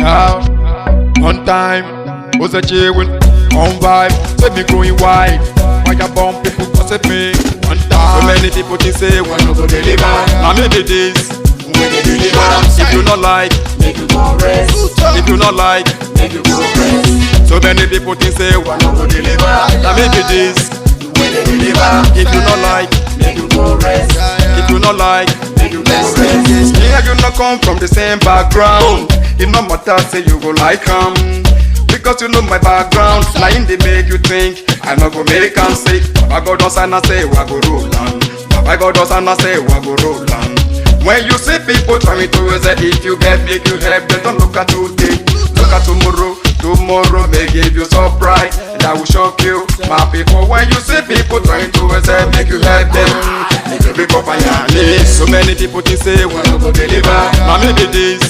One time was a chewing on vibe, let me going wide. Fire bomb people gossip me. One time, so many people think say we no go deliver. Now maybe this we dey deliver. If you not like, Make you go rest. if you not like, Make you go rest. so many people think say we no go deliver. Now maybe this We dey deliver. if you not like, Make you go rest. if you not like. Make you go rest. Yeah, you not come from the same background. It no matter say you go like because you know my background. Lying they make you think I no go make am say Baba God does and I say we go roll on. Baba God does and I say we go roll on. When you see people trying to say if you get make you help them, don't look at today, look at tomorrow. Tomorrow may give you surprise that will shock you, my people. When you see people trying to say make you help them, make you pick up on your knees. So many people think say we no go deliver. Now maybe this